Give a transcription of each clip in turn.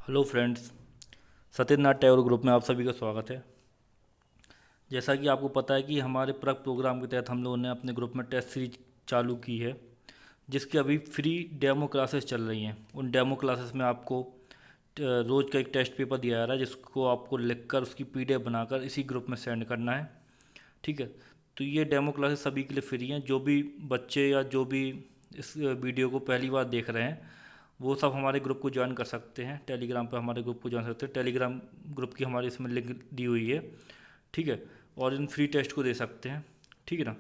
Hello friends. Satyanath Tagore group में आप सभी का स्वागत है। जैसा कि आपको पता है कि हमारे प्रग प्रोग्राम के तहत हम लोगों ने अपने ग्रुप में टेस्ट सीरीज चालू की है, जिसकी अभी फ्री डेमो क्लासेस चल रही हैं। उन डेमो क्लासेस में आपको रोज़ का एक टेस्ट पेपर दिया जा रहा है, जिसको आपको लिखकर उसकी पीडीएफ बनाकर इसी ग्रुप में सेंड करना है। ठीक है। तो ये डेमो क्लासेस सभी के लिए फ्री हैं। जो भी बच्चे या जो भी इस वीडियो को पहली बार देख रहे हैं, वो सब हमारे ग्रुप को ज्वाइन कर सकते हैं। टेलीग्राम पर हमारे ग्रुप को ज्वाइन कर सकते हैं। टेलीग्राम ग्रुप की हमारी इसमें लिंक दी हुई है। ठीक है। और इन फ्री टेस्ट को दे सकते हैं। ठीक है ना।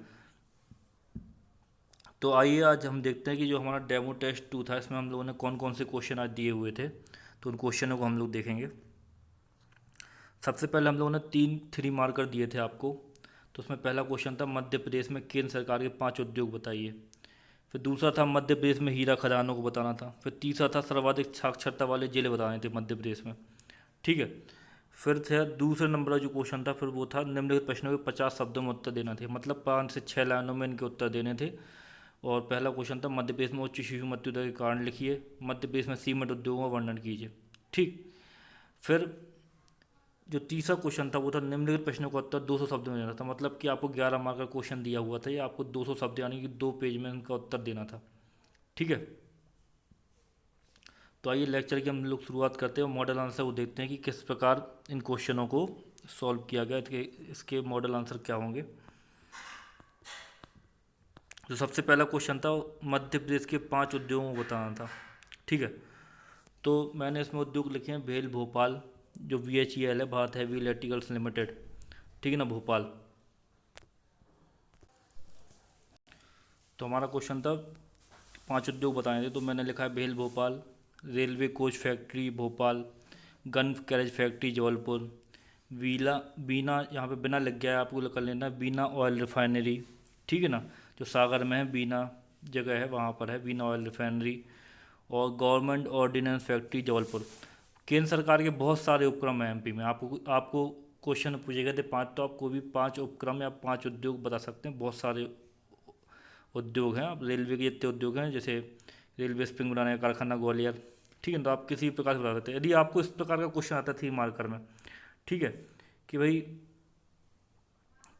तो आइए आज हम देखते हैं कि जो हमारा डेमो टेस्ट 2 था, इसमें हम लोगों ने कौन कौन से क्वेश्चन आज दिए हुए थे। तो उन क्वेश्चनों को हम लोग देखेंगे। सबसे पहले हम लोगों ने 3 मार्कर दिए थे आपको। तो उसमें पहला क्वेश्चन था मध्य प्रदेश में केंद्र सरकार के 5 उद्योग बताइए। फिर दूसरा था मध्य प्रदेश में हीरा खदानों को बताना था। फिर तीसरा था सर्वाधिक साक्षरता वाले जिले बताने थे मध्य प्रदेश में। ठीक है। फिर थे दूसरे नंबर का जो क्वेश्चन था, फिर वो था निम्नलिखित प्रश्नों के 50 शब्दों में उत्तर देना थे, मतलब 5 से 6 लाइनों में इनके उत्तर देने थे। और पहला क्वेश्चन था मध्य प्रदेश में उच्च शिशु मृत्यु दर के कारण लिखिए। मध्य प्रदेश में सीमेंट उद्योगों का वर्णन कीजिए। ठीक। फिर जो तीसरा क्वेश्चन था वो था निम्नलिखित प्रश्नों का उत्तर 200 शब्दों में देना था, मतलब कि आपको 11 मार्क का क्वेश्चन दिया हुआ था, या आपको 200 शब्द यानी कि 2 पेज में इनका उत्तर देना था। ठीक है। तो आइए लेक्चर की हम लोग शुरुआत करते हैं और मॉडल आंसर को देखते हैं कि किस प्रकार इन क्वेश्चनों को सॉल्व किया गया। इसके मॉडल आंसर क्या होंगे। तो सबसे पहला क्वेश्चन था मध्य प्रदेश के 5 उद्योगों को बताना था। ठीक है। तो मैंने इसमें उद्योग लिखे हैं भेल भोपाल, जो VHEL है, भारत हैवी इलेक्ट्रिकल्स लिमिटेड। ठीक है ना, भोपाल। तो हमारा क्वेश्चन था 5 उद्योग बताए थे, तो मैंने लिखा है भेल Bhopal, railway coach factory Bhopal, gun carriage factory Jabalpur, बीला बीना, यहाँ पे बिना लग गया है, आपको कर लेना है, बीना ऑयल रिफाइनरी। ठीक है ना, जो सागर में है, बीना जगह है वहाँ पर है बीना ऑयल रिफाइनरी। और गवर्नमेंट ऑर्डिनेंस फैक्ट्री जबलपुर। केंद्र सरकार के बहुत सारे उपक्रम हैं MP में। आपको आपको क्वेश्चन पूछे गए थे 5, तो आप कोई भी 5 उपक्रम या 5 उद्योग बता सकते हैं। बहुत सारे उद्योग हैं। अब रेलवे के जितने उद्योग हैं, जैसे रेलवे स्प्रिंग बनाने का कारखाना ग्वालियर। ठीक है। तो आप किसी भी प्रकार से बता सकते हैं। यदि आपको इस प्रकार का क्वेश्चन आता है 3 मार्कर में, ठीक है, कि भाई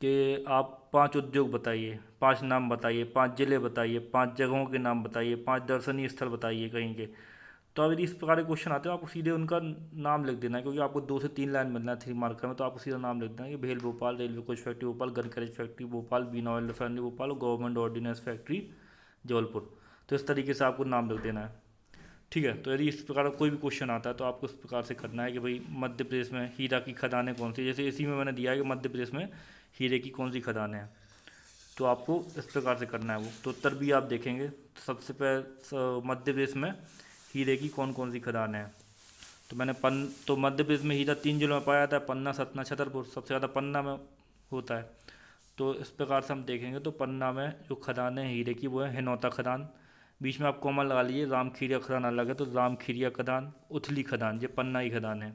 कि आप 5 उद्योग बताइए, 5 नाम बताइए, 5 जिले बताइए, 5 जगहों के नाम बताइए, 5 दर्शनीय स्थल बताइए कहीं के। तो अब यदि इस प्रकार के क्वेश्चन आते हैं, आपको सीधे उनका नाम लिख देना है, क्योंकि आपको 2 से 3 लाइन मिलना है 3 मार्कर में। तो आपको सीधा नाम लिख देना है कि भेल Bhopal, railway coach factory Bhopal, gun carriage factory Bhopal, Bina oil refinery Bhopal और गवर्नमेंट ऑर्डिनेंस फैक्ट्री जबलपुर। तो इस तरीके से आपको नाम लिख देना है। ठीक है। तो यदि इस प्रकार का कोई भी क्वेश्चन आता है, तो आपको इस प्रकार से करना है कि भाई मध्य प्रदेश में हीरा की खदानें कौन सी, जैसे इसी में मैंने दिया है कि मध्य प्रदेश में हीरे की कौन सी खदानें हैं। तो आपको इस प्रकार से करना है वो। तो उत्तर भी आप देखेंगे। तो सबसे पहले मध्य प्रदेश में हीरे की कौन कौन सी खदानें हैं। तो तो मध्य प्रदेश में हीरा 3 जिलों में पाया जाता है, पन्ना, सतना, छतरपुर। सबसे ज़्यादा पन्ना में होता है। तो इस प्रकार से हम देखेंगे तो पन्ना में जो खदानें हैं हीरे की, वो है हिनौता खदान। बीच में आप कॉमा लगा लीजिए, रामखीरिया खदान अलग है, तो रामखीरिया खदान, उथली खदान, ये पन्ना की खदान है।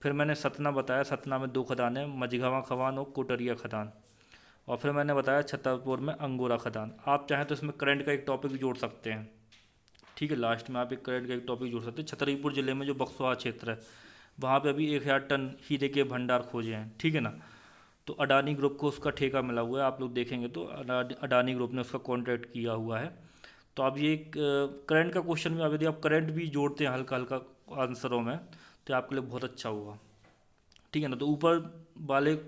फिर मैंने सतना बताया, सतना में 2 खदान है, मझगावा खदान और कोटरिया खदान। और फिर मैंने बताया छतरपुर में अंगोरा खदान। आप चाहें तो इसमें करंट का एक टॉपिक भी जोड़ सकते हैं। ठीक है। लास्ट में आप एक करंट का एक टॉपिक जोड़ सकते हैं। छतरपुर जिले में जो बक्सवा क्षेत्र है, वहाँ पे अभी 1,000 टन हीरे के भंडार खोजे हैं। ठीक है ना। तो अडानी ग्रुप को उसका ठेका मिला हुआ है। आप लोग देखेंगे तो अडानी ग्रुप ने उसका कॉन्ट्रैक्ट किया हुआ है। तो अब ये करंट का क्वेश्चन में अब यदि आप करंट भी जोड़ते हैं हल्का हल्का आंसरों में, तो आपके लिए बहुत अच्छा होगा। ठीक है ना। तो वाले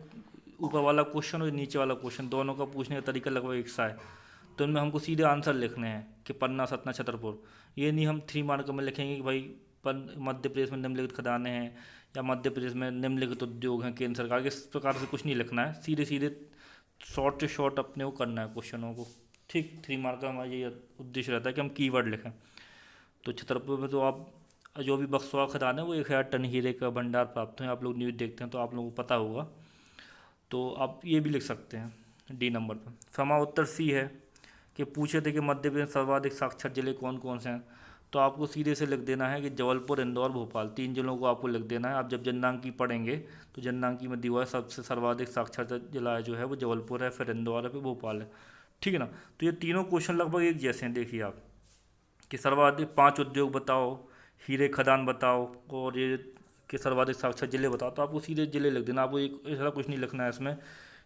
ऊपर वाला क्वेश्चन और नीचे वाला क्वेश्चन, दोनों का पूछने का तरीका लगभग एक सा है। तो इनमें हमको सीधे आंसर लिखने हैं कि पन्ना, सतना, छतरपुर। ये नहीं हम 3 मार्क में लिखेंगे कि भाई मध्य प्रदेश में निम्नलिखित खदानें हैं, या मध्य प्रदेश में निम्नलिखित उद्योग हैं केंद्र सरकार के। इस प्रकार से कुछ नहीं लिखना है। सीधे सीधे शॉर्ट से शॉर्ट अपने को करना है क्वेश्चनों को। ठीक। 3 मार्क का हमारा ये उद्देश्य रहता है कि हम कीवर्ड लिखें। तो छतरपुर में तो आप जो भी बक्सवा खदान है, वो 1,000 टन हीरे का भंडार प्राप्त हुए। आप लोग न्यूज़ देखते हैं तो आप लोगों को पता होगा। तो आप ये भी लिख सकते हैं D नंबर पर। समा उत्तर C है कि पूछे थे कि मध्य प्रदेश में सर्वाधिक साक्षर जिले कौन कौन से हैं। तो आपको सीधे से लिख देना है कि जबलपुर, इंदौर, भोपाल, 3 जिलों को आपको लिख देना है। आप जब जननांकी पढ़ेंगे तो जननांकी में दिया हुआ है सबसे सर्वाधिक साक्षरता जिला जो है वो जबलपुर है, फिर इंदौर है, फिर भोपाल है। ठीक है ना। तो ये तीनों क्वेश्चन लगभग एक जैसे हैं। देखिए आप कि सर्वाधिक 5 उद्योग बताओ, हीरे खदान बताओ और ये के सर्वाधिक साक्षर जिले बताओ, तो आपको सीधे जिले लिख देना। आपको एक ऐसा कुछ नहीं लिखना है इसमें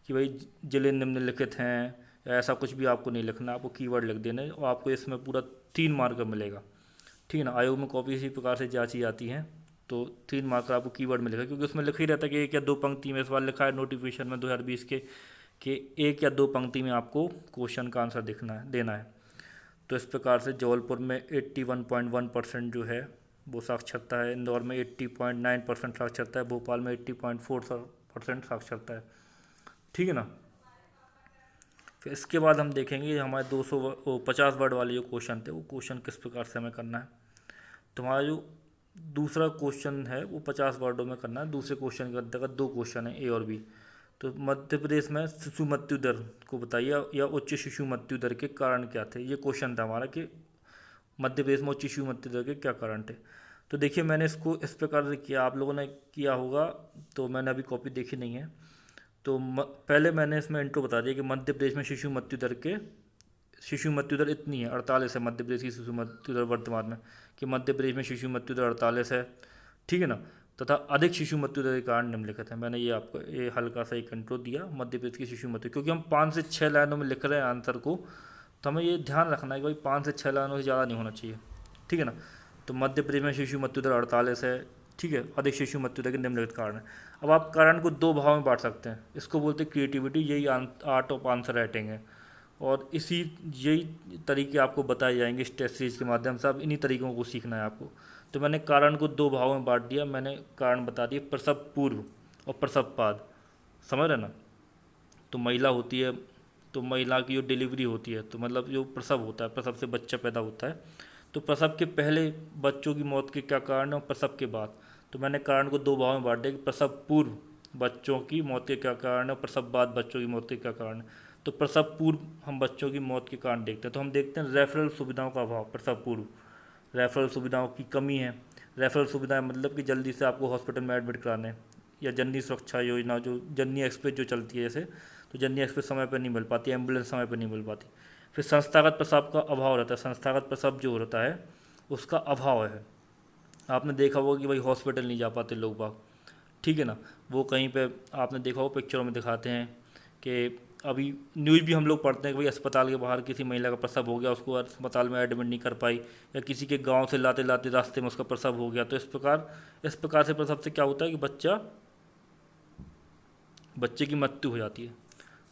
कि भाई जिले निम्नलिखित हैं, या ऐसा कुछ भी आपको नहीं लिखना, आपको कीवर्ड लिख देना है और आपको इसमें पूरा 3 मार्क मिलेगा। ठीक है ना। आयोग में कॉपी इसी प्रकार से जांची जाती हैं, तो 3 मार्क आपको कीवर्ड मिलेगा, क्योंकि उसमें लिखा ही रहता है कि 1 या 2 पंक्ति में, इस बार लिखा है नोटिफिकेशन में 2020 के कि 1 या 2 पंक्ति में आपको क्वेश्चन का आंसर देना है। तो इस प्रकार से जबलपुर में 81.1% जो है वो साक्षरता है, इंदौर में 80.9% साक्षरता है, भोपाल में 80.4% साक्षरता है। ठीक है ना। फिर इसके बाद हम देखेंगे हमारे 50 वर्ड वाले जो क्वेश्चन थे, वो क्वेश्चन किस प्रकार से हमें करना है। तो हमारा जो दूसरा क्वेश्चन है वो 50 वर्डों में करना है। दूसरे क्वेश्चन के अंतर्गत 2 क्वेश्चन है, ए और बी। तो मध्य प्रदेश में शिशु मृत्यु दर को बताइए, या उच्च शिशु मृत्यु दर के कारण क्या थे। ये क्वेश्चन था हमारा कि मध्य प्रदेश में उच्च शिशु मृत्यु दर के क्या कारण थे। तो देखिए मैंने इसको इस प्रकार से किया, आप लोगों ने किया होगा, तो मैंने अभी कॉपी देखी नहीं है। तो पहले मैंने इसमें इंट्रो बता दिया कि मध्य प्रदेश में शिशु मृत्यु दर इतनी है, 48 है मध्य प्रदेश की शिशु मृत्यु दर वर्तमान में, कि मध्य प्रदेश में शिशु मृत्यु दर 48 है। ठीक है ना। तथा अधिक शिशु मृत्यु दर के कारण निम्नलिखित है। मैंने ये आपको ये हल्का सा एक इंट्रो दिया मध्य प्रदेश की शिशु मृत्यु, क्योंकि हम 5 से 6 लाइनों में लिख रहे हैं आंसर को, तो हमें ये ध्यान रखना है कि भाई 5 से 6 लाइनों से ज़्यादा नहीं होना चाहिए। ठीक है ना। तो मध्य प्रदेश में शिशु मृत्यु दर 48 है। ठीक है। अधिक शिशु मृत्यु दर के निम्नलिखित कारण है। अब आप कारण को 2 भाव में बांट सकते हैं, इसको बोलते हैं क्रिएटिविटी, यही आर्ट ऑफ आंसर राइटिंग है। और यही तरीके आपको बताए जाएंगे इस टेस्ट सीरीज के माध्यम से, आप इन्हीं तरीकों को सीखना है आपको। तो मैंने कारण को 2 भागों में बांट दिया। मैंने कारण बता दिए प्रसव पूर्व और प्रसव बाद, समझ रहे ना। तो महिला होती है, तो महिला की जो डिलीवरी होती है, तो मतलब जो प्रसव होता है, प्रसव से बच्चा पैदा होता है, तो प्रसव के पहले बच्चों की मौत के क्या कारण है और प्रसव के बाद। तो मैंने कारण को 2 भागों में बांट दिया कि प्रसव पूर्व बच्चों की मौत के क्या कारण है और प्रसव बाद बच्चों की मौत के क्या कारण है। तो प्रसव पूर्व हम बच्चों की मौत के कारण देखते हैं, तो हम देखते हैं रेफरल सुविधाओं का अभाव। प्रसव पूर्व रेफरल सुविधाओं की कमी है। रेफरल सुविधाएं मतलब कि जल्दी से आपको हॉस्पिटल में एडमिट कराने, या जननी सुरक्षा योजना जो जननी एक्सप्रेस जो चलती है जैसे, तो जननी एक्सप्रेस समय पर नहीं मिल पाती, एम्बुलेंस समय पर नहीं मिल पाती। फिर संस्थागत प्रसव का अभाव रहता है, संस्थागत प्रसव जो होता है उसका अभाव है। आपने देखा होगा कि भाई हॉस्पिटल नहीं जा पाते लोग बाग। ठीक है ना। वो कहीं पे आपने देखा हो पिक्चरों में दिखाते हैं कि अभी न्यूज़ भी हम लोग पढ़ते हैं कि भाई अस्पताल के बाहर किसी महिला का प्रसव हो गया, उसको अस्पताल में एडमिट नहीं कर पाई, या किसी के गांव से लाते लाते रास्ते में उसका प्रसव हो गया। तो इस प्रकार से प्रसव से क्या होता है कि बच्चे की मृत्यु हो जाती है।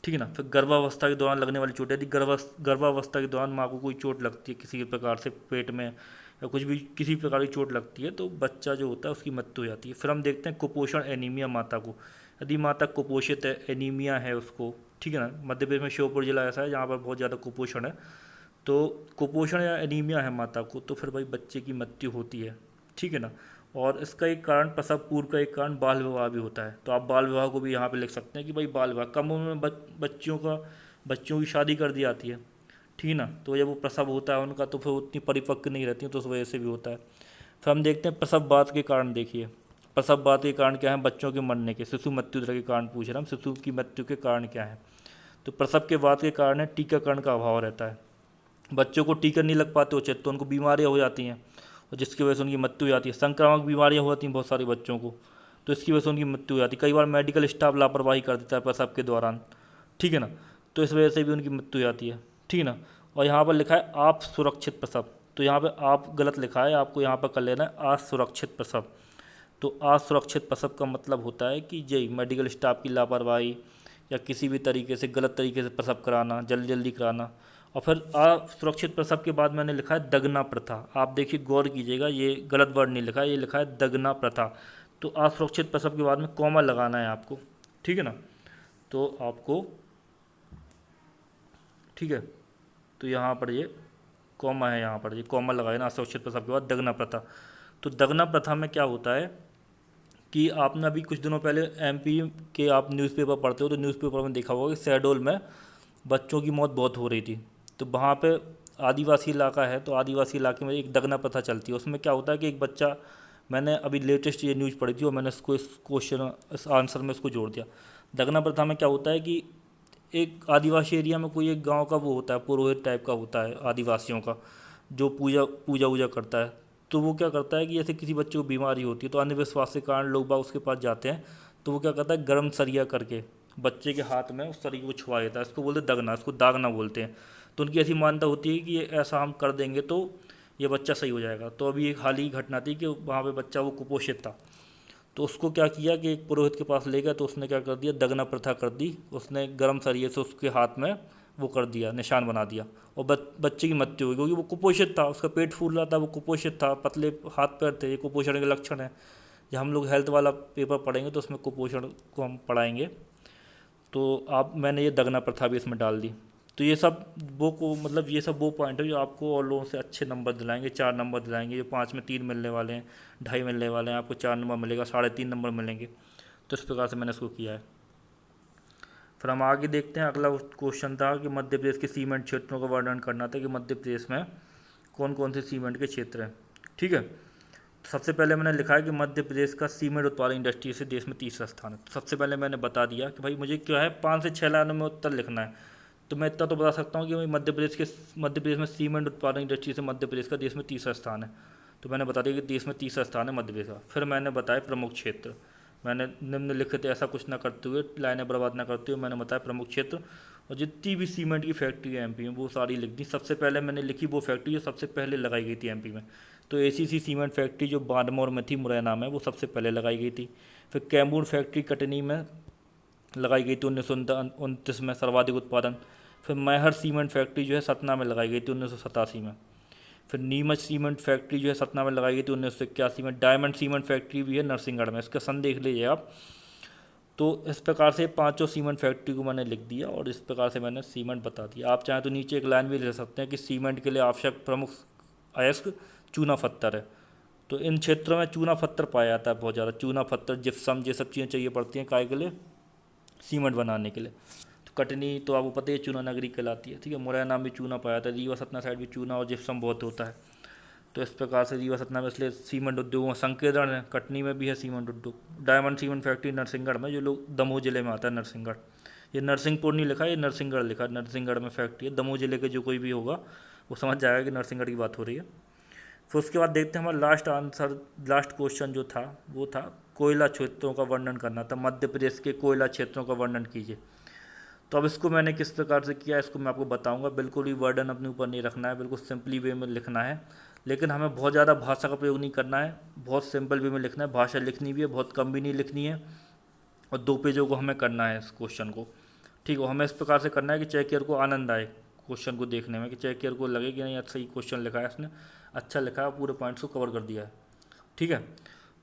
ठीक है ना। फिर गर्भावस्था के दौरान लगने वाली चोट, यदि गर्भावस्था के दौरान माँ को कोई चोट लगती है किसी प्रकार से पेट में, या कुछ भी किसी प्रकार की चोट लगती है, तो बच्चा जो होता है उसकी मृत्यु हो जाती है। फिर हम देखते हैं कुपोषण एनीमिया माता को, यदि माता कुपोषित है, एनीमिया है उसको। ठीक है ना। मध्य प्रदेश में श्योपुर जिला ऐसा है जहाँ पर बहुत ज़्यादा कुपोषण है, तो कुपोषण या एनीमिया है माता को, तो फिर भाई बच्चे की मृत्यु होती है। ठीक है ना। और इसका एक कारण प्रसव पूर्व का एक कारण बाल विवाह भी होता है। तो आप बाल विवाह को भी यहाँ पे लिख सकते हैं कि भाई बाल विवाह, कम उम्र में बच्चियों की शादी कर दी जाती है। ठीक है ना। तो जब वो प्रसव होता है उनका, तो फिर उतनी परिपक्व नहीं रहती, तो उस वजह से भी होता है। फिर हम देखते हैं प्रसव बाद के कारण। देखिए प्रसव बाद के कारण क्या है, बच्चों के मरने के, शिशु मृत्यु दर के कारण पूछ रहे हैं हम, शिशु की मृत्यु के कारण क्या है। तो प्रसव के बाद के कारण है टीकाकरण का अभाव रहता है। बच्चों को टीका नहीं लग पाते उचित, तो उनको बीमारियाँ हो जाती हैं, और जिसकी वजह से उनकी मृत्यु हो जाती है। संक्रामक बीमारियाँ हो जाती हैं बहुत सारे बच्चों को, तो इसकी वजह से उनकी मृत्यु हो जाती है। कई बार मेडिकल स्टाफ लापरवाही कर देता है प्रसव के दौरान। ठीक है ना। तो इस वजह से भी उनकी मृत्यु हो जाती है। ठीक है ना। और यहाँ पर लिखा है आप सुरक्षित प्रसव, तो यहाँ पे आप गलत लिखा है, आपको यहाँ पर कर लेना है असुरक्षित प्रसव। तो असुरक्षित प्रसव का मतलब होता है कि यही मेडिकल स्टाफ की लापरवाही, या किसी भी तरीके से गलत तरीके से प्रसव कराना, जल्दी जल्दी कराना। और फिर असुरक्षित प्रसव के बाद मैंने लिखा है दगना प्रथा। आप देखिए गौर कीजिएगा, ये गलत वर्ड नहीं लिखा है, ये लिखा है दगना प्रथा। तो असुरक्षित प्रसव के बाद में कॉमा लगाना है आपको। ठीक है ना। तो आपको, ठीक है, तो यहाँ पर ये कॉमा है, यहाँ पर ये कॉमा लगाए ना असुरक्षित प्रसव के बाद दगना प्रथा। तो दगना प्रथा में क्या होता है कि आपने अभी कुछ दिनों पहले एमपी के आप न्यूज़पेपर पढ़ते हो, तो न्यूज़पेपर में देखा होगा कि शहडोल में बच्चों की मौत बहुत हो रही थी। तो वहाँ पे आदिवासी इलाका है, तो आदिवासी इलाके में एक दगना प्रथा चलती है। उसमें क्या होता है कि एक बच्चा, मैंने अभी लेटेस्ट ये न्यूज़ पढ़ी थी और मैंने इसको इस क्वेश्चन इस आंसर में इसको जोड़ दिया। दगना प्रथा में क्या होता है कि एक आदिवासी एरिया में कोई एक गांव का वो होता है, पुरोहित टाइप का होता है आदिवासियों का, जो पूजा पूजा वूजा करता है। तो वो क्या करता है कि जैसे किसी बच्चे को बीमारी होती है तो अंधविश्वास के कारण लोग बाग उसके पास जाते हैं, तो वो क्या करता है गर्म सरिया करके बच्चे के हाथ में उस सरिया को छुआ देता है, इसको बोलते हैं दगना, इसको दागना बोलते हैं। तो उनकी ऐसी मान्यता होती है कि ये ऐसा हम कर देंगे तो ये बच्चा सही हो जाएगा। तो अभी एक हाल ही घटना थी कि वहाँ पे बच्चा वो कुपोषित था, तो उसको क्या किया कि एक पुरोहित के पास ले गया, तो उसने क्या कर दिया, दगना प्रथा कर दी, उसने गर्म सरिये से उसके हाथ में वो कर दिया, निशान बना दिया, और बच्चे की मृत्यु हुई क्योंकि वो कुपोषित था, उसका पेट फूल रहा था, वो कुपोषित था, पतले हाथ पैर थे, ये कुपोषण के लक्षण है। जब हम लोग हेल्थ वाला पेपर पढ़ेंगे तो उसमें कुपोषण को हम पढ़ाएंगे। तो आप मैंने ये दगना प्रथा भी इसमें डाल दी। तो ये सब वो को मतलब ये सब वो पॉइंट है जो आपको और लोगों से अच्छे नंबर दिलाएंगे, 4 नंबर दिलाएंगे। जो 5 में 3 मिलने वाले हैं, 2.5 मिलने वाले हैं, आपको 4 नंबर मिलेगा, 3.5 नंबर मिलेंगे। तो इस प्रकार से मैंने इसको किया है। फिर हम आगे देखते हैं। अगला क्वेश्चन था कि मध्य प्रदेश के सीमेंट क्षेत्रों का वर्णन करना था कि मध्य प्रदेश में कौन कौन से सीमेंट के क्षेत्र हैं। ठीक है, तो सबसे पहले मैंने लिखा है कि मध्य प्रदेश का सीमेंट उत्पादन इंडस्ट्री से देश में तीसरा स्थान है। तो सबसे पहले मैंने बता दिया कि भाई मुझे क्या है 5 से 6 लाइनों में उत्तर लिखना है। तो मैं इतना तो बता सकता हूँ कि भाई मध्य प्रदेश में सीमेंट उत्पादन इंडस्ट्री से मध्य प्रदेश का देश में तीसरा स्थान है। तो मैंने बता दिया कि देश में तीसरा स्थान है मध्य प्रदेश का। फिर मैंने बताया प्रमुख क्षेत्र, मैंने निम्नलिखित ऐसा कुछ ना करते हुए, लाइनें बर्बाद ना करते हुए मैंने बताया प्रमुख क्षेत्र, और जितनी भी सीमेंट की फैक्ट्री है एमपी में वो सारी लिख दी। सबसे पहले मैंने लिखी वो फैक्ट्री जो सबसे पहले लगाई गई थी एमपी में। तो एसीसी सीमेंट फैक्ट्री जो बाड़मेर में थी, मुरैना में, वो सबसे पहले लगाई गई थी। फिर कैमूर फैक्ट्री कटनी में लगाई गई थी 1929 में, सर्वाधिक उत्पादन। फिर मैहर सीमेंट फैक्ट्री जो है सतना में लगाई गई थी 1987 में। फिर नीमच सीमेंट फैक्ट्री जो है सतना में लगाई गई थी 1981 में। डायमंड सीमेंट फैक्ट्री भी है नरसिंहगढ़ में, इसका सन देख लीजिए आप। तो इस प्रकार से 5 सीमेंट फैक्ट्री को मैंने लिख दिया और इस प्रकार से मैंने सीमेंट बता दिया। आप चाहें तो नीचे एक लाइन भी लिख सकते हैं कि सीमेंट के लिए आवश्यक प्रमुख अयस्क चूना पत्थर है। तो इन क्षेत्रों में चूना पत्थर पाया जाता है बहुत ज़्यादा, चूना पत्थर, जिप्सम, ये सब चीज़ें चाहिए पड़ती हैं काय के लिए, सीमेंट बनाने के लिए। तो कटनी तो आपको पता ही है चूना नगरी कहलाती है। ठीक है, मुरैना में भी चूना पाया जाता है, रीवा सतना साइड भी चूना और जिप्सम बहुत होता है। तो इस प्रकार से रीवा सतना में इसलिए सीमेंट उद्योग में संकेतन है, कटनी में भी है सीमेंट उद्योग। डायमंड सीमेंट फैक्ट्री नरसिंहगढ़ में, जो लोग दमोह जिले में आता है नरसिंहगढ़, ये नरसिंहपुर नहीं लिखा, ये नरसिंहगढ़ लिखा, नरसिंहगढ़ में फैक्ट्री है। दमोह जिले के जो कोई भी होगा वो समझ जाएगा कि नरसिंहगढ़ की बात हो रही है। फिर उसके बाद देखते हैं हमारा लास्ट क्वेश्चन जो था वो था कोयला क्षेत्रों का वर्णन करना था। मध्य प्रदेश के कोयला क्षेत्रों का वर्णन कीजिए। तो अब इसको मैंने किस प्रकार से किया इसको मैं आपको बताऊंगा। बिल्कुल भी वर्डन अपने ऊपर नहीं रखना है, बिल्कुल सिंपली वे में लिखना है, लेकिन हमें बहुत ज़्यादा भाषा का प्रयोग नहीं करना है, बहुत सिंपल वे में लिखना है। भाषा लिखनी भी है, बहुत कम भी नहीं लिखनी है, और 2 पेजों को हमें करना है इस क्वेश्चन को। ठीक है, हमें इस प्रकार से करना है कि चेकियर को आनंद आए क्वेश्चन को देखने में, कि चेकियर को लगे कि नहीं अच्छा ही क्वेश्चन लिखा है इसने, अच्छा लिखा है, पूरे पॉइंट्स को कवर कर दिया है। ठीक है,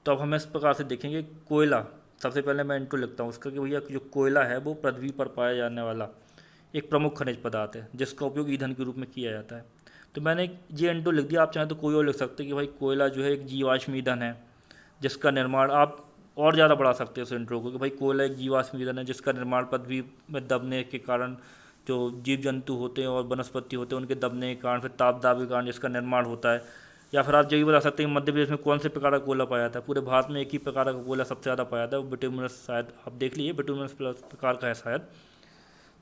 तो अब हम इस प्रकार से देखेंगे कोयला। सबसे पहले मैं इंट्रो लिखता हूँ उसका कि भैया जो कोयला है वो पृथ्वी पर पाया जाने वाला एक प्रमुख खनिज पदार्थ है जिसका उपयोग ईंधन के रूप में किया जाता है। तो मैंने ये इंट्रो लिख दिया, आप चाहें तो कोई और लिख सकते हैं कि भाई कोयला जो है एक जीवाश्म ईंधन है जिसका निर्माण, आप और ज़्यादा बढ़ा सकते हैं उस इंट्रो को कि भाई कोयला एक जीवाश्म ईंधन है जिसका निर्माण पृथ्वी में दबने के कारण, जो जीव जंतु होते हैं और वनस्पति होते हैं उनके दबने के कारण, फिर ताप दाब के कारण जिसका निर्माण होता है। या फिर आप यही बता सकते हैं मध्य प्रदेश में कौन से प्रकार का कोयला पाया जाता है। पूरे भारत में एक ही प्रकार का कोयला सबसे ज़्यादा पाया जाता है, वो बिटुमिनस, शायद आप देख लीजिए बिटुमिनस प्रकार का है शायद,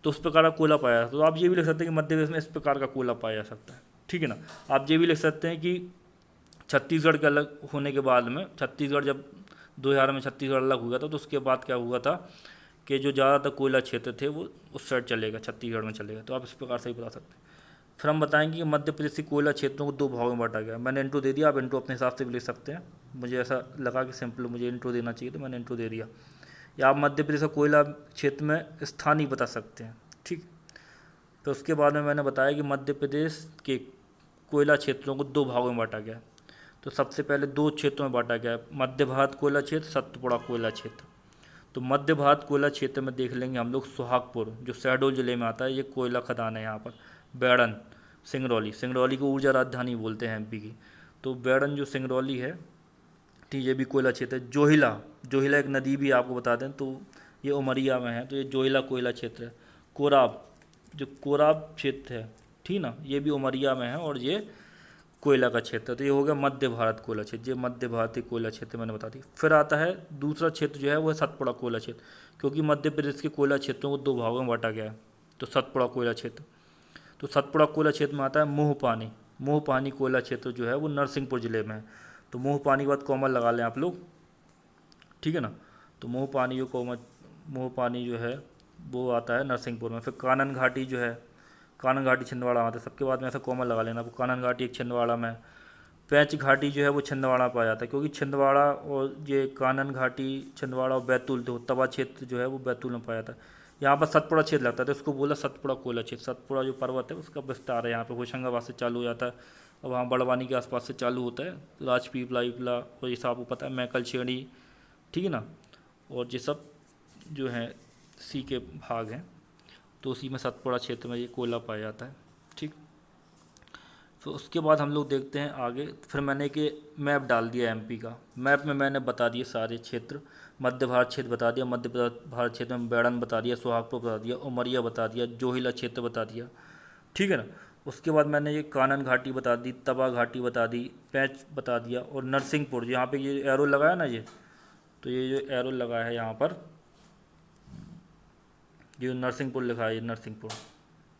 तो उस प्रकार का कोयला पाया जाता है। तो आप ये भी लिख सकते हैं कि मध्य प्रदेश में इस प्रकार का कोयला पाया जा सकता है। ठीक है ना, आप ये भी लिख सकते हैं कि छत्तीसगढ़ के अलग होने के बाद में, छत्तीसगढ़ जब 2000 में छत्तीसगढ़ अलग हुआ था तो उसके बाद क्या हुआ था कि जो ज़्यादातर कोयला क्षेत्र थे वो उस साइड चलेगा, छत्तीसगढ़ में चलेगा। तो आप इस प्रकार से ही बता सकते हैं। फिर हम बताएंगे कि मध्य प्रदेश के कोयला क्षेत्रों को 2 भागों में बांटा गया। मैंने इंट्रो दे दिया, आप इंट्रो अपने हिसाब से भी लिख सकते हैं, मुझे ऐसा लगा कि सिंपल मुझे इंट्रो देना चाहिए तो मैंने इंट्रो दे दिया। या आप मध्य प्रदेश का कोयला क्षेत्र में स्थान ही बता सकते हैं। ठीक, तो उसके बाद में मैंने बताया कि मध्य प्रदेश के कोयला क्षेत्रों को 2 भागों में बांटा गया। तो सबसे पहले 2 क्षेत्रों में बांटा गया, मध्य भारत कोयला क्षेत्र, सतपुड़ा कोयला क्षेत्र। तो मध्य भारत कोयला क्षेत्र में देख लेंगे हम लोग सुहागपुर जो शहडोल जिले में आता है, ये कोयला खदान है यहाँ पर। बैड़न, सिंगरौली को ऊर्जा राजधानी बोलते हैं एमपी की। तो बैड़न जो सिंगरौली है, ठीक, ये भी कोयला क्षेत्र है। जोहिला एक नदी भी आपको बता दें तो ये उमरिया में है, तो ये जोहिला कोयला क्षेत्र है। कोराब, जो कोराब क्षेत्र है, ठीक ना, ये भी उमरिया में है और ये कोयला का क्षेत्र। तो ये हो गया मध्य भारत कोयला क्षेत्र, ये मध्य भारतीय कोयला क्षेत्र मैंने बता दी। फिर आता है दूसरा क्षेत्र जो है वो है सतपुड़ा कोयला क्षेत्र, क्योंकि मध्य प्रदेश के कोयला क्षेत्रों को 2 भागों में बांटा गया है। तो सतपुड़ा कोयला क्षेत्र, तो सतपुड़ा कोयला क्षेत्र में आता है मोह पानी कोयला क्षेत्र जो है वो नरसिंहपुर ज़िले में है। तो मोह पानी के बाद कॉमन लगा लें आप लोग, ठीक है ना। तो मोह पानी जो कॉमन, मोह पानी जो है वो आता है नरसिंहपुर में। फिर कानन घाटी जो है, कानन घाटी छिंदवाड़ा आता है, सबके बाद में ऐसा कॉमन लगा लेना आपको, कानन घाटी एक छिंदवाड़ा में। पैंच घाटी जो है वो छिंदवाड़ा पाया जाता है, क्योंकि छिंदवाड़ा और ये कानन घाटी, छिंदवाड़ा और बैतूल, तो तवा क्षेत्र जो है वो बैतूल में पाया जाता है। यहाँ पर सतपुड़ा क्षेत्र लगता है, तो उसको बोला सतपुड़ा कोयला क्षेत्र। सतपुड़ा जो पर्वत है उसका विस्तार है यहाँ पे, होशंगाबाद से चालू हो जाता है और वहाँ बड़वानी के आसपास से चालू होता है, राजपीपला वीपला और ये सब आपको पता है, मैकल छेड़ी, ठीक है ना। और ये सब जो है सी के भाग हैं, तो उसी में सतपुड़ा क्षेत्र में ये कोयला पाया जाता है, ठीक। फिर उसके बाद हम लोग देखते हैं आगे। फिर मैंने कि मैप डाल दिया एमपी का, मैप में मैंने बता दिए सारे क्षेत्र, मध्य भारत क्षेत्र बता दिया, मध्य भारत क्षेत्र में बैड़न बता दिया, सोहागपुर बता दिया, उमरिया बता दिया, जोहिला क्षेत्र बता दिया, ठीक है ना। उसके बाद मैंने ये कानन घाटी बता दी, तवा घाटी बता दी, पैंच बता दिया, और नरसिंहपुर यहाँ पे ये एरो लगाया ना ये, तो ये जो एरो लगा है यहाँ पर, ये नरसिंहपुर लिखा है, ये नरसिंहपुर,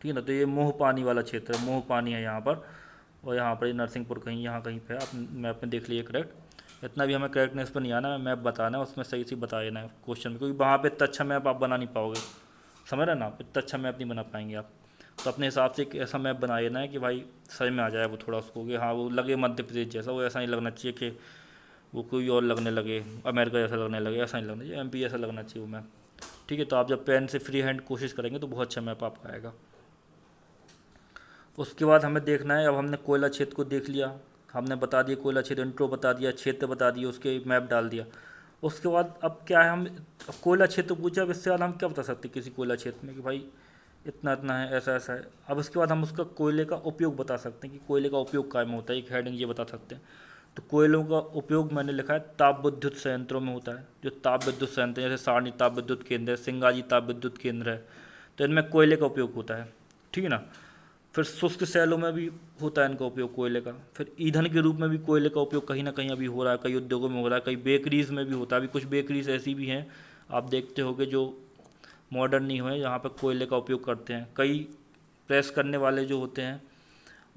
ठीक है ना। तो ये मोह पानी वाला क्षेत्र है, मोह पानी है यहाँ पर, और यहाँ पर ये नरसिंहपुर कहीं यहाँ कहीं पे, आप मैप में देख लीजिए करेक्ट। इतना भी हमें करेक्टनेस पर नहीं आना, मैप बताना है, उसमें सही से बता देना है क्वेश्चन में, क्योंकि वहाँ पे इतना अच्छा मैप आप बना नहीं पाओगे, समझ रहे ना आप, इतना अच्छा मैप नहीं बना पाएंगे आप। तो अपने हिसाब से एक ऐसा मैप बना लेना है कि भाई सही में आ जाए वो, थोड़ा उसको कि हाँ वो लगे मध्य प्रदेश जैसा, वो ऐसा नहीं लगना चाहिए कि वो कोई और लगने लगे, अमेरिका जैसा लगने लगे, ऐसा नहीं लगना चाहिए, एमपी जैसा लगना चाहिए वो मैप, ठीक है। तो आप जब पेन से फ्री हैंड कोशिश करेंगे तो बहुत अच्छा मैप आपका आएगा। उसके बाद हमें देखना है, अब हमने कोयला क्षेत्र को देख लिया, हमने बता दिया कोयला क्षेत्र, इंट्रो बता दिया, क्षेत्र बता दिया, उसके मैप डाल दिया। उसके बाद अब क्या है, हम अब कोयला क्षेत्र पूछा, अब इससे बाद हम क्या बता सकते हैं किसी कोयला क्षेत्र में कि भाई इतना इतना है, ऐसा ऐसा है। अब उसके बाद हम उसका कोयले का उपयोग बता सकते हैं कि कोयले का उपयोग काय में होता है, एक हेडिंग ये बता सकते हैं। तो कोयलों का उपयोग मैंने लिखा है ताप विद्युत संयंत्रों में होता है, जो ताप विद्युत संयंत्र जैसे सारणी ताप विद्युत केंद्र है, सिंगाजी ताप विद्युत केंद्र है, तो इनमें कोयले का उपयोग होता है, ठीक है ना। फिर शुष्क शैलों में भी होता है इनका उपयोग कोयले का। फिर ईंधन के रूप में भी कोयले का उपयोग कहीं ना कहीं अभी हो रहा है, कई उद्योगों में हो रहा है, कई बेकरीज में भी होता है। अभी कुछ बेकरीज ऐसी भी हैं आप देखते होगे जो मॉडर्न नहीं हुए, यहाँ पर कोयले का उपयोग करते हैं। कई प्रेस करने वाले जो होते हैं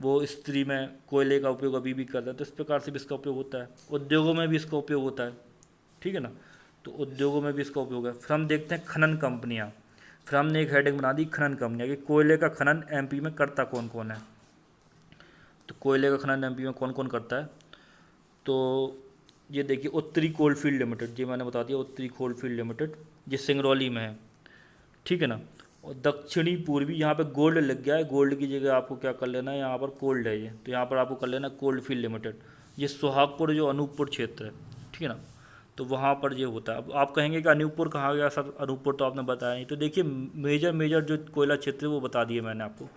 वो स्त्री में कोयले का उपयोग अभी भी करते हैं, तो इस प्रकार से भी इसका उपयोग होता है। उद्योगों में भी इसका उपयोग होता है, ठीक है ना। तो उद्योगों में भी इसका उपयोग है। फिर हम देखते हैं खनन कंपनियाँ। फिर हमने एक हेडिंग बना दी खनन कंपनियाँ, कि कोयले का खनन एमपी में करता कौन कौन है। तो कोयले का खनन एमपी में कौन कौन करता है, तो ये देखिए उत्तरी कोलफील्ड लिमिटेड, ये मैंने बता दिया, उत्तरी कोलफील्ड लिमिटेड, ये सिंगरौली में है, ठीक है ना। और दक्षिणी पूर्वी, यहाँ पे गोल्ड लग गया है, गोल्ड की जगह आपको क्या कर लेना है, यहाँ पर कोल्ड है ये, तो यहाँ पर आपको कर लेना कोल्ड फील्ड लिमिटेड। ये सोहागपुर जो अनूपपुर क्षेत्र है, ठीक है ना, तो वहाँ पर ये होता है। अब आप कहेंगे कि अनूपपुर कहाँ गया सर, अनूपपुर तो आपने बताया नहीं। तो देखिए मेजर मेजर जो कोयला क्षेत्र है वो बता दिए मैंने आपको।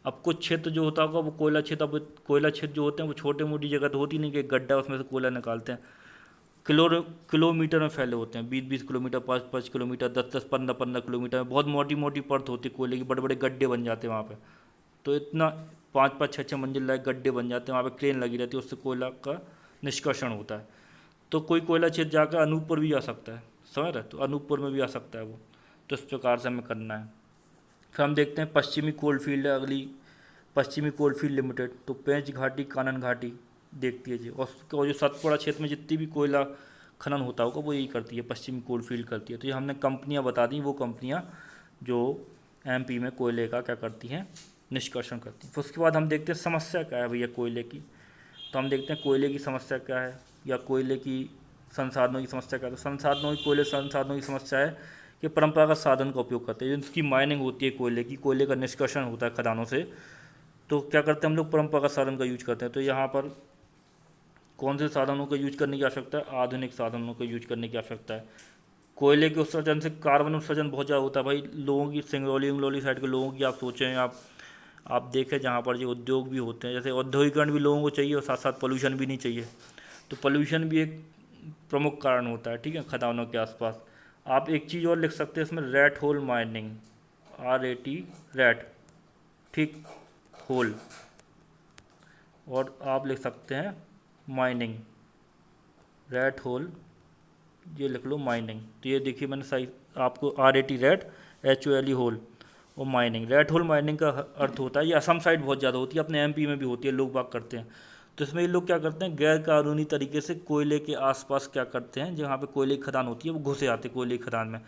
अब कुछ क्षेत्र जो होता होगा वो कोयला क्षेत्र, अब कोयला क्षेत्र जो होते हैं वो छोटे मोटी जगह तो होती नहीं कि गड्ढा उसमें से कोयला निकालते हैं, किलोमीटर में फैले होते हैं, 20-20 किलोमीटर, 5-5 किलोमीटर, 10-10, 15-15 किलोमीटर में बहुत मोटी मोटी परत होती है कोयले की, बड़े बड़े गड्ढे बन जाते हैं वहाँ पे। तो इतना 5-5, 6-6 मंजिल लायक गड्ढे बन जाते हैं, वहाँ पे क्रेन लगी रहती है, उससे कोयला का निष्कर्षण होता है। तो कोई कोयला क्षेत्र जाकर अनूपपुर भी आ सकता है, समझ रहे, तो अनूपपुर में भी आ सकता है वो। तो इस प्रकार से हमें करना है। फिर हम देखते हैं पश्चिमी कोल फील्ड है अगली, पश्चिमी कोल फील्ड लिमिटेड, तो पेंच घाटी, कानन घाटी देखती है जी। और जो सतपुड़ा क्षेत्र में जितनी भी कोयला खनन होता होगा वो यही करती है, पश्चिमी कोल फील्ड करती है। तो ये हमने कंपनियां बता दी, वो कंपनियां जो एमपी में कोयले का क्या करती हैं, निष्कर्षण करती हैं। फिर उसके बाद हम देखते हैं समस्या क्या है भैया कोयले की। तो हम देखते हैं कोयले की समस्या क्या है, या कोयले की संसाधनों की समस्या क्या है। तो संसाधनों की, कोयले संसाधनों की समस्या है कि परंपरागत साधन का उपयोग करते हैं, जिसकी माइनिंग होती है कोयले की, कोयले का निष्कर्षण होता है खदानों से, तो क्या करते हैं हम लोग, परंपरागत साधन का यूज करते हैं। तो यहाँ पर कौन से साधनों का यूज करने की आवश्यकता है, आधुनिक साधनों का यूज करने की आवश्यकता है। कोयले के उत्सर्जन से कार्बन उत्सर्जन बहुत ज़्यादा होता है भाई, लोगों की सिंगरौली उंगरौली साइड के लोगों की आप सोचें, आप देखें जहाँ पर ये उद्योग भी होते हैं, जैसे औद्योगिकरण भी लोगों को चाहिए और साथ साथ पोल्यूशन भी नहीं चाहिए, तो पोल्यूशन भी एक प्रमुख कारण होता है, ठीक है, खदानों के आसपास। आप एक चीज़ और लिख सकते हैं इसमें, rat hole mining, RAT rat, ठीक, होल, और आप लिख सकते हैं माइनिंग, रैट होल, ये लिख लो माइनिंग। तो ये देखिए मैंने सही आपको RAT रैट, HOLE होल, और माइनिंग, रेड होल माइनिंग का अर्थ होता है, ये असम साइड बहुत ज़्यादा होती है, अपने एमपी में भी होती है, लोग बाग करते हैं। तो इसमें ये लोग क्या करते हैं, गैर कानूनी तरीके से कोयले के आसपास क्या करते हैं, जहाँ पे कोयले की खदान होती है वो घुसे आते हैं कोयले की खदान में,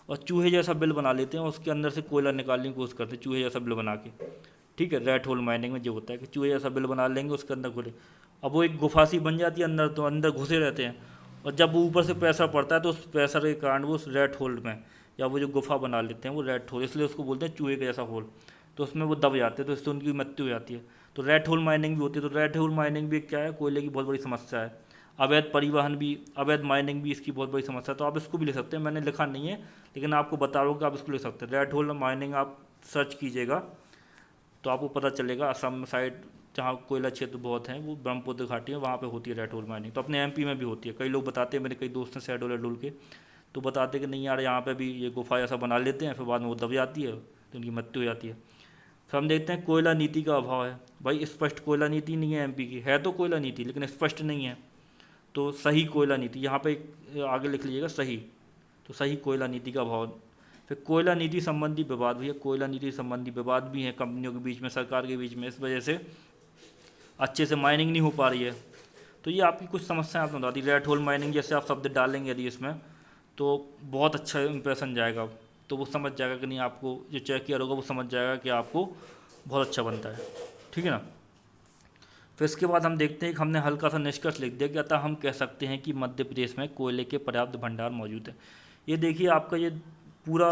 और चूहे जैसा बिल बना लेते हैं, उसके अंदर से कोयला निकालने की कोशिश करते हैं चूहे जैसा बिल बना के। ठीक है, रेड होल माइनिंग में जो होता है कि चूहे जैसा बिल बना लेंगे, उसके अंदर खोले, अब वो एक गुफा सी बन जाती है अंदर, तो अंदर घुसे रहते हैं, और जब वो ऊपर से प्रेशर पड़ता है तो उस प्रेशर के कारण वो उस रेड होल में, या वो जो गुफा बना लेते हैं वो रेड होल, इसलिए उसको बोलते हैं चूहे का जैसा होल, तो उसमें वो दब जाते हैं, तो इससे उनकी मृत्यु हो जाती है। तो रेड होल माइनिंग भी होती है। तो रेड होल माइनिंग भी क्या है, कोयले की बहुत बड़ी समस्या है। अवैध परिवहन भी, अवैध माइनिंग भी इसकी बहुत बड़ी समस्या है। तो आप इसको भी ले सकते हैं, मैंने लिखा नहीं है लेकिन आपको बता रहा हूँ कि आप इसको ले सकते हैं। रेड होल माइनिंग आप सर्च कीजिएगा तो आपको पता चलेगा, असम साइड जहाँ कोयला क्षेत्र बहुत हैं, वो ब्रह्मपुत्र घाटी है, वहाँ पे होती है रेड होल माइनिंग। तो अपने एमपी में भी होती है। कई लोग बताते हैं, मेरे कई दोस्त हैं शहडोल वहडोल के, तो बताते हैं कि नहीं यार यहाँ पे भी ये गुफा ऐसा बना लेते हैं, फिर बाद में वो दब जाती है तो उनकी मृत्यु हो जाती है। फिर हम देखते हैं कोयला नीति का अभाव है। भाई स्पष्ट कोयला नीति नहीं है एमपी की, है तो कोयला नीति लेकिन स्पष्ट नहीं है। तो सही कोयला नीति यहाँ पे आगे लिख लीजिएगा, सही। तो सही कोयला नीति का अभाव। फिर कोयला नीति संबंधी विवाद, भैया कोयला नीति संबंधी विवाद भी हैं कंपनियों के बीच में, सरकार के बीच में, इस वजह से अच्छे से माइनिंग नहीं हो पा रही है। तो ये आपकी कुछ समस्याएं आपने बता दी। रेड होल माइनिंग जैसे आप शब्द डालेंगे यदि इसमें, तो बहुत अच्छा इंप्रेशन जाएगा, तो वो समझ जाएगा कि नहीं, आपको जो चेक किया होगा वो समझ जाएगा कि आपको बहुत अच्छा बनता है। ठीक है ना। फिर इसके बाद हम देखते हैं कि हमने हल्का सा निष्कर्ष लिख दिया कि अतः हम कह सकते हैं कि मध्य प्रदेश में कोयले के पर्याप्त भंडार मौजूद है। ये देखिए आपका ये पूरा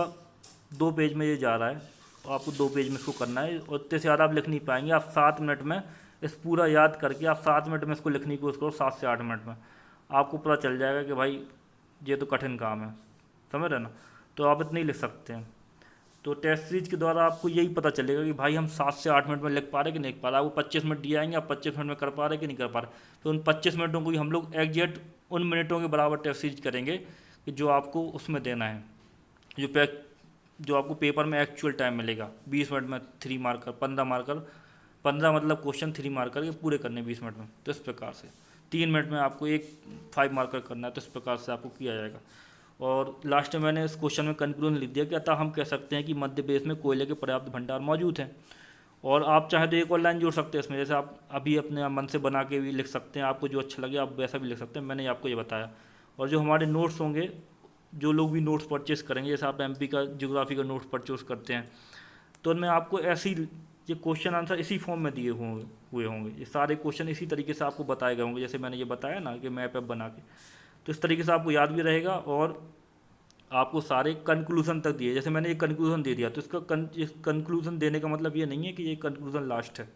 2 पेज में ये जा रहा है, तो आपको 2 पेज में इसको करना है, और इतने से ज़्यादा आप लिख नहीं पाएंगे। आप 7 मिनट में इस पूरा याद करके आप 7 मिनट में इसको लिखने की कोशिश करो, 7 से 8 मिनट में आपको पता चल जाएगा कि भाई ये तो कठिन काम है, समझ रहे ना। तो आप इतने ही लिख सकते हैं। तो टेस्ट सीरीज के द्वारा आपको यही पता चलेगा कि भाई हम 7 से 8 मिनट में लिख पा रहे कि नहीं लिख पा रहे। आपको 25 मिनट दिए आएंगे, आप 25 मिनट में कर पा रहे कि नहीं कर पा रहे। तो उन 25 मिनटों को ही हम लोग एग्जैक्ट उन मिनटों के बराबर टेस्ट सीरीज करेंगे कि जो आपको उसमें देना है, जो आपको पेपर में एक्चुअल टाइम मिलेगा। 20 मिनट में 3 मार्कर, 15 मार्कर, 15 मतलब क्वेश्चन 3 मार्कर के पूरे करने 20 मिनट में। तो इस प्रकार से 3 मिनट में आपको एक 5 मार्कर करना है, तो इस प्रकार से आपको किया जाएगा। और लास्ट में मैंने इस क्वेश्चन में कंक्लूजन लिख दिया कि अतः हम कह सकते हैं कि मध्य प्रदेश में कोयले के पर्याप्त भंडार मौजूद हैं। और आप चाहे तो एक और लाइन जोड़ सकते हैं इसमें, जैसे आप अभी अपने मन से बना के भी लिख सकते हैं, आपको जो अच्छा लगे आप वैसा भी लिख सकते हैं, मैंने आपको ये बताया। और जो हमारे नोट्स होंगे, जो लोग भी नोट्स परचेस करेंगे, जैसे आप एमपी का ज्योग्राफी का नोट्स परचेस करते हैं, तो उनमें आपको ऐसी ये क्वेश्चन आंसर इसी फॉर्म में दिए हुए होंगे। ये सारे क्वेश्चन इसी तरीके से आपको बताए गए होंगे, जैसे मैंने ये बताया ना कि मैप ऐप बना के। तो इस तरीके से आपको याद भी रहेगा, और आपको सारे कंक्लूजन तक दिए। जैसे मैंने ये कंक्लूजन दे दिया, तो इसका कंक्लूजन देने का मतलब ये नहीं है कि ये कंक्लूजन लास्ट है।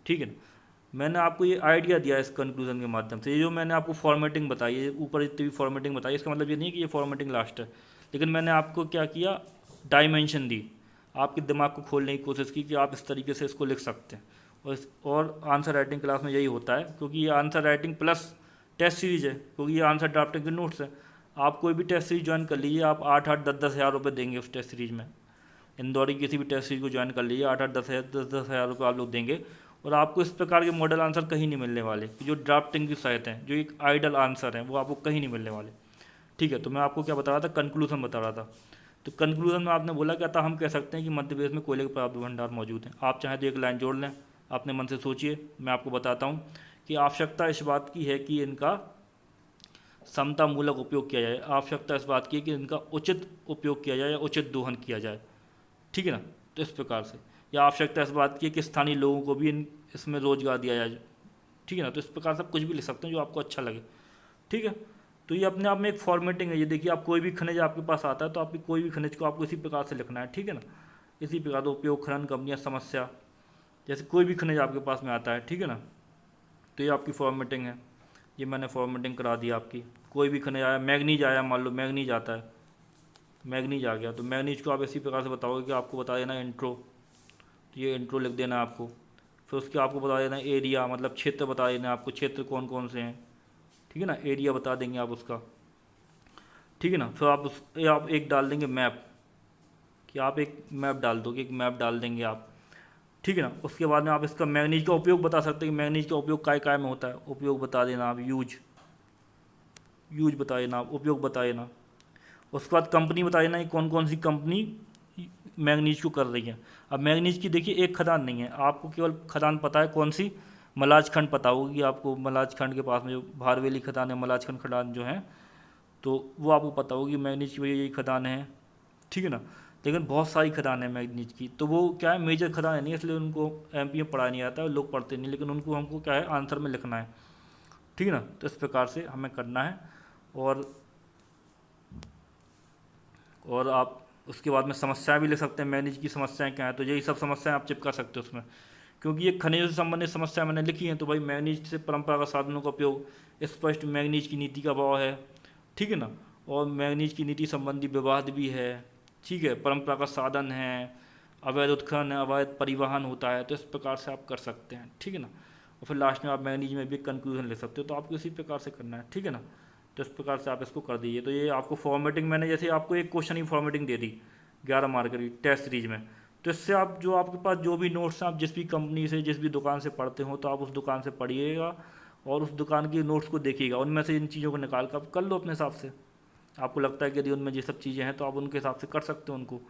ठीक है ना। मैंने आपको ये आइडिया दिया इस कंक्लूजन के माध्यम से। ये जो मैंने आपको फॉर्मेटिंग बताई है, ऊपर जितनी भी फॉर्मेटिंग बताई, इसका मतलब ये नहीं है कि ये फॉर्मेटिंग लास्ट है, लेकिन मैंने आपको क्या किया, डायमेंशन दी, आपके दिमाग को खोलने की कोशिश की कि आप इस तरीके से इसको लिख सकते हैं। और आंसर राइटिंग क्लास में यही होता है, क्योंकि ये answer writing plus test series है, क्योंकि ये आंसर ड्राफ्टिंग के नोट्स है। आप कोई भी टेस्ट सीरीज ज्वाइन कर लीजिए, आप 8-8, 10-10 हज़ार रुपये देंगे उस टेस्ट सीरीज में। इंदौर की किसी भी टेस्ट सीरीज को ज्वाइन कर लीजिए, 8-8, 10 हज़ार रुपये आप लोग देंगे, और आपको इस प्रकार के मॉडल आंसर कहीं नहीं मिलने वाले। जो ड्राफ्टिंग की साइट हैं, जो एक आइडल आंसर हैं, वो आपको कहीं नहीं मिलने वाले। ठीक है। तो मैं आपको क्या बता रहा था, कंक्लूजन बता रहा था। तो कंक्लूजन में आपने बोला क्या था, हम कह सकते हैं कि मध्य प्रदेश में कोयले के पर्याप्त भंडार मौजूद हैं। आप चाहें तो एक लाइन जोड़ लें, अपने मन से सोचिए। मैं आपको बताता हूँ कि आवश्यकता इस बात की है कि इनका समता मूलक उपयोग किया जाए। आवश्यकता इस बात की है कि इनका उचित उपयोग किया जाए या उचित दोहन किया जाए। ठीक है ना। तो इस प्रकार से, या आवश्यकता इस बात की है कि स्थानीय लोगों को भी इसमें रोजगार दिया जाए। ठीक है ना। तो इस प्रकार से आप कुछ भी लिख सकते हैं जो आपको अच्छा लगे। ठीक है। तो ये अपने आप में एक फॉर्मेटिंग है। ये देखिए, आप कोई भी खनिज आपके पास आता है, तो आपकी कोई भी खनिज को आपको इसी प्रकार से लिखना है। ठीक है ना। इसी प्रकार से उपयोग, खनन, कंपनियाँ, समस्या, जैसे कोई भी खनिज आपके पास में आता है। ठीक है ना। तो ये आपकी फॉर्मेटिंग है। ये मैंने फॉर्मेटिंग करा दी आपकी। कोई भी खनिज आया, मैग्नीज आया, मान लो मैग्नीज आता है, मैग्नीज आ गया, तो मैग्नीज को आप इसी प्रकार से बताओगे कि आपको बता देना इंट्रो। तो ये इंट्रो लिख देना आपको। फिर उसके आपको बता देना एरिया, मतलब क्षेत्र बता देना आपको, क्षेत्र कौन कौन से हैं। ठीक है ना। एरिया बता देंगे आप उसका। ठीक है ना। फिर आप एक डाल देंगे मैप, कि आप एक मैप डाल दोगे, एक मैप डाल देंगे आप। ठीक है ना। उसके बाद में आप इसका मैग्नीज का उपयोग बता सकते हैं कि मैग्नीज का उपयोग काय में होता है, उपयोग बता देना आप। यूज बता देना आप, उपयोग बता देना। उसके बाद कंपनी बता देना कि कौन कौन सी कंपनी मैंगनीज को कर रही हैं। अब मैंगनीज की देखिए एक खदान नहीं है, आपको केवल खदान पता है कौन सी, मलाज खंड पता होगी आपको, मलाज खंड के पास में जो भारवेली खदान है, मलाज खंड खदान जो है, तो वो आपको पता होगी मैंगनीज की वही यही खदान है, ठीक है ना। लेकिन बहुत सारी खदान है मैंगनीज की, तो वो क्या है मेजर खदान है नहीं, इसलिए उनको एमपी में पढ़ा नहीं आता है, लोग पढ़ते नहीं, लेकिन उनको हमको क्या है आंसर में लिखना है, ठीक है ना। तो इस प्रकार से हमें करना है। और आप उसके बाद में समस्याएं भी ले सकते हैं, मैनेज की समस्याएं क्या है, तो यही सब समस्याएं आप चिपका सकते हो उसमें, क्योंकि ये खनिजों से संबंधित समस्या मैंने लिखी है, तो भाई मैग्नीज से परंपरागत साधनों का उपयोग, स्पष्ट मैग्नीज की नीति का अभाव है, ठीक है ना। और मैग्नीज की नीति संबंधी विवाद भी है, ठीक है, परंपरागत साधन है, अवैध उत्खनन है, अवैध परिवहन होता है, तो इस प्रकार से आप कर सकते हैं, ठीक है ना। और फिर लास्ट में आप मैग्नीज में भी कंक्लूजन ले सकते हो, तो आपको इसी प्रकार से करना है, ठीक है ना। तो इस प्रकार से आप इसको कर दीजिए। तो ये आपको फॉर्मेटिंग मैंने जैसे आपको एक क्वेश्चन की फॉर्मेटिंग दे दी 11 मार्क की टेस्ट सीरीज में, तो इससे आप जो आपके पास जो भी नोट्स हैं, आप जिस भी कंपनी से जिस भी दुकान से पढ़ते हो, तो आप उस दुकान से पढ़िएगा और उस दुकान की नोट्स को देखिएगा, उनमें से इन चीज़ों को निकाल कर आप कर लो अपने हिसाब से। आपको लगता है कि यदि उनमें ये सब चीज़ें हैं तो आप उनके हिसाब से कर सकते हो उनको।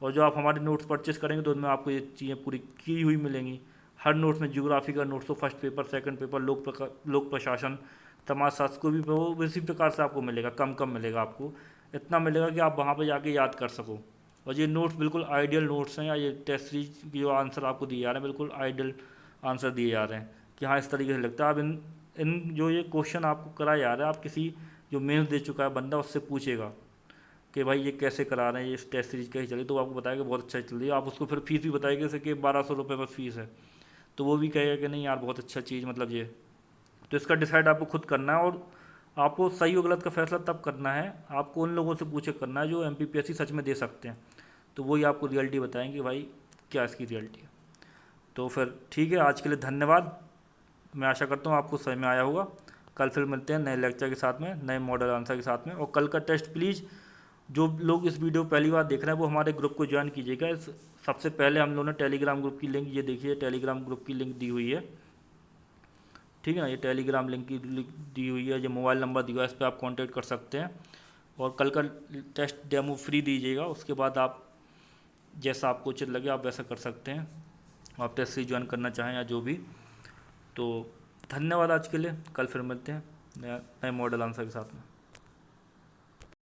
और जो आप हमारे नोट्स परचेस करेंगे तो उनमें आपको ये चीज़ें पूरी की हुई मिलेंगी। हर नोट्स में ज्योग्राफी का नोट्स तो फर्स्ट पेपर, सेकंड पेपर, लोक प्रशासन, समाजशास्त्र को भी वो इसी प्रकार से आपको मिलेगा, कम कम मिलेगा आपको, इतना मिलेगा कि आप वहाँ पर जाके याद कर सको। और ये नोट्स बिल्कुल आइडियल नोट्स हैं, या ये टेस्ट सीरीज की जो आंसर आपको दिए जा रहे हैं बिल्कुल आइडियल आंसर दिए जा रहे हैं कि हाँ इस तरीके से लगता है। आप इन इन जो ये क्वेश्चन आपको कराया जा रहा है, आप किसी जो मेंस दे चुका है बंदा उससे पूछेगा कि भाई ये कैसे करा रहे हैं, ये इस टेस्ट सीरीज कैसे चली, तो वो आपको बताएगा बहुत अच्छा चल रही है। आप उसको फिर फीस भी बताएंगे जैसे कि 1200 रुपये बस फीस है, तो वो भी कहेगा कि नहीं यार बहुत अच्छा चीज़ मतलब ये। तो इसका डिसाइड आपको खुद करना है, और आपको सही और गलत का फैसला तब करना है, आपको उन लोगों से पूछे करना है जो एमपीपीएससी सच में दे सकते हैं, तो वही आपको रियलिटी बताएंगे भाई क्या इसकी रियलिटी है। तो फिर ठीक है, आज के लिए धन्यवाद। मैं आशा करता हूँ आपको समझ में आया होगा। कल फिर मिलते हैं नए लेक्चर के साथ में, नए मॉडल आंसर के साथ में। और कल का टेस्ट प्लीज़ जो लोग इस वीडियो पहली बार देख रहे हैं वो हमारे ग्रुप को ज्वाइन कीजिएगा। सबसे पहले हम लोगों ने टेलीग्राम ग्रुप की लिंक, ये देखिए टेलीग्राम ग्रुप की लिंक दी हुई है, ठीक है ना। ये टेलीग्राम लिंक की दी हुई है, जो मोबाइल नंबर दिया है इस पर आप कांटेक्ट कर सकते हैं। और कल का टेस्ट डेमो फ्री दीजिएगा, उसके बाद आप जैसा आपको उचित लगे आप वैसा कर सकते हैं, आप टेस्ट से ज्वाइन करना चाहें या जो भी। तो धन्यवाद आज के लिए, कल फिर मिलते हैं नए मॉडल आंसर के साथ में।